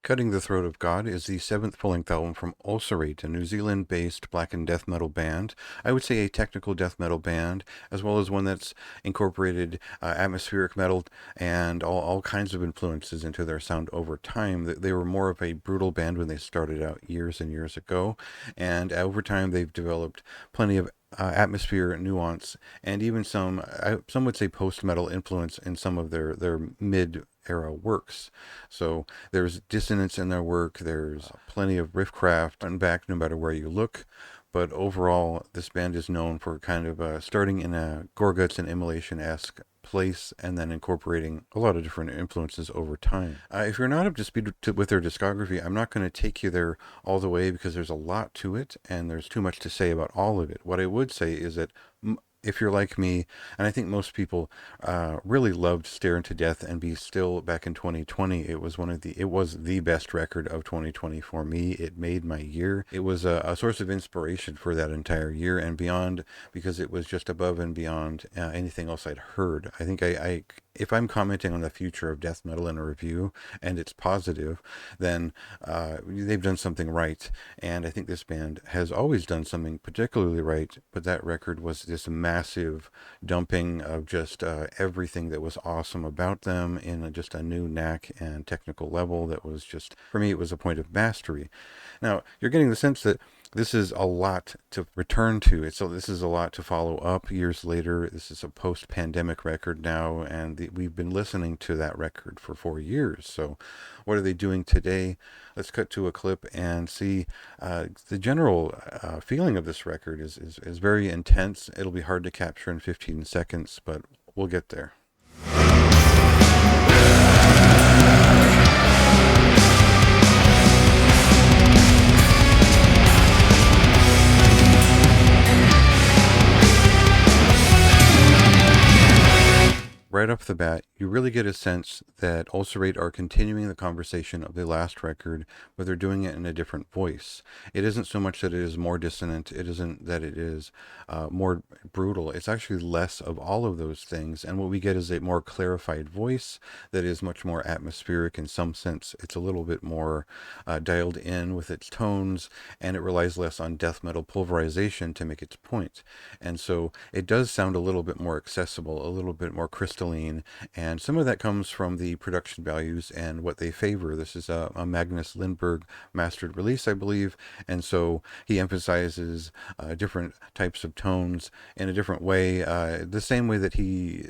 Cutting the Throat of God is the seventh full-length album from Ulcerate, a New Zealand-based black and death metal band. I would say a technical death metal band, as well as one that's incorporated atmospheric metal and all kinds of influences into their sound over time. They were more of a brutal band when they started out years and years ago, and over time they've developed plenty of atmosphere, nuance, and even some would say post-metal influence in some of their mid-era works. So there's dissonance in their work. There's plenty of riffcraft and back no matter where you look. But overall, this band is known for kind of starting in a Gorguts and Immolation-esque place and then incorporating a lot of different influences over time. If you're not up to speed with their discography, I'm not going to take you there all the way because there's a lot to it and there's too much to say about all of it. What I would say is that if you're like me, and I think most people really loved Stare Into Death and Be Still back in 2020. It was the best record of 2020 for me. It made my year. It was a source of inspiration for that entire year and beyond because it was just above and beyond anything else I'd heard. I think if I'm commenting on the future of death metal in a review and it's positive, then they've done something right. And I think this band has always done something particularly right, but that record was this massive dumping of just everything that was awesome about them in just a new knack and technical level that was just, for me, it was a point of mastery. Now, you're getting the sense that this is a lot to return to. This is a lot to follow up years later. This is a post-pandemic record now, and we've been listening to that record for 4 years. So what are they doing today? Let's cut to a clip and see the general feeling of this record is very intense. It'll be hard to capture in 15 seconds, but we'll get there. Right off the bat, you really get a sense that Ulcerate are continuing the conversation of the last record, but they're doing it in a different voice. It isn't so much that it is more dissonant, it isn't that it is more brutal. It's actually less of all of those things, and what we get is a more clarified voice that is much more atmospheric in some sense. It's a little bit more dialed in with its tones, and it relies less on death metal pulverization to make its point. And so it does sound a little bit more accessible, a little bit more crystalline, and some of that comes from the production values and what they favor. This is a Magnus Lindberg mastered release, I believe, and so he emphasizes different types of tones in a different way, the same way that he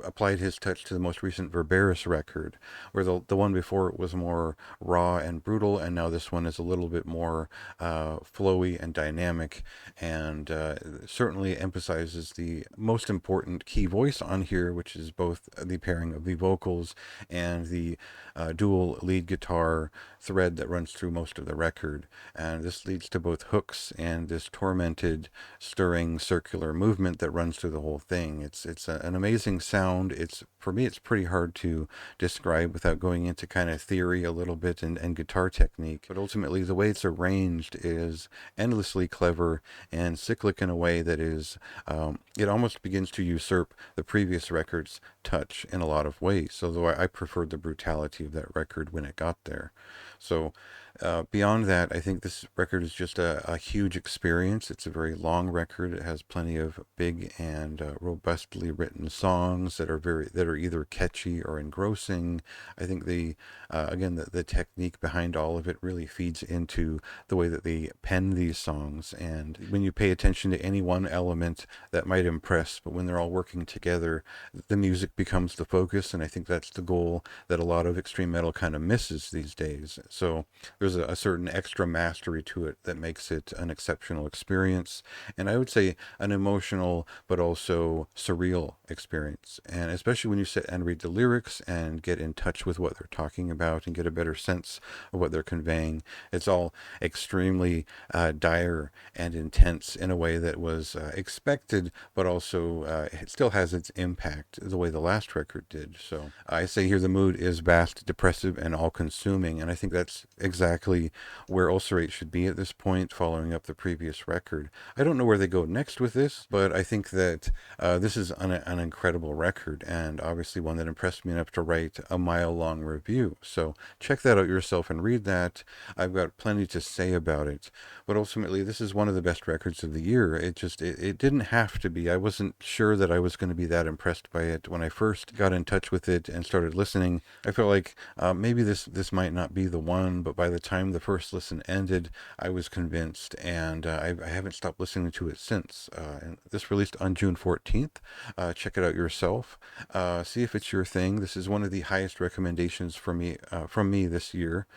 applied his touch to the most recent Verberis record, where the one before it was more raw and brutal, and now this one is a little bit more flowy and dynamic, and certainly emphasizes the most important key voice on here, which is both the pairing of the vocals and the dual lead guitar thread that runs through most of the record. And this leads to both hooks and this tormented, stirring, circular movement that runs through the whole thing. It's an amazing sound. For me, it's pretty hard to describe without going into kind of theory a little bit and guitar technique. But ultimately, the way it's arranged is endlessly clever and cyclic in a way that is, it almost begins to usurp the previous record's touch in a lot of ways. So though I preferred the brutality of that record when it got there. So beyond that, I think this record is just a huge experience. It's a very long record. It has plenty of big and robustly written songs that are either catchy or engrossing. I think the technique behind all of it really feeds into the way that they pen these songs. And when you pay attention to any one element, that might impress, but when they're all working together, the music becomes the focus. And I think that's the goal that a lot of extreme metal kind of misses these days. So there's a certain extra mastery to it that makes it an exceptional experience, and I would say an emotional but also surreal experience. And especially when you sit and read the lyrics and get in touch with what they're talking about and get a better sense of what they're conveying, it's all extremely dire and intense in a way that was expected, but also it still has its impact the way the last record did. So I say here the mood is vast, depressive, and all-consuming, and I think that's exactly where Ulcerate should be at this point, following up the previous record. I don't know where they go next with this, but I think that this is an incredible record, and obviously one that impressed me enough to write a mile-long review. So check that out yourself and read that. I've got plenty to say about it, but ultimately this is one of the best records of the year. It didn't have to be. I wasn't sure that I was going to be that impressed by it when I first got in touch with it and started listening. I felt like maybe this might not be the one, but by the time the first listen ended, I was convinced, and I haven't stopped listening to it since. And this released on June 14th. Check it out yourself. See if it's your thing. This is one of the highest recommendations for me from me this year.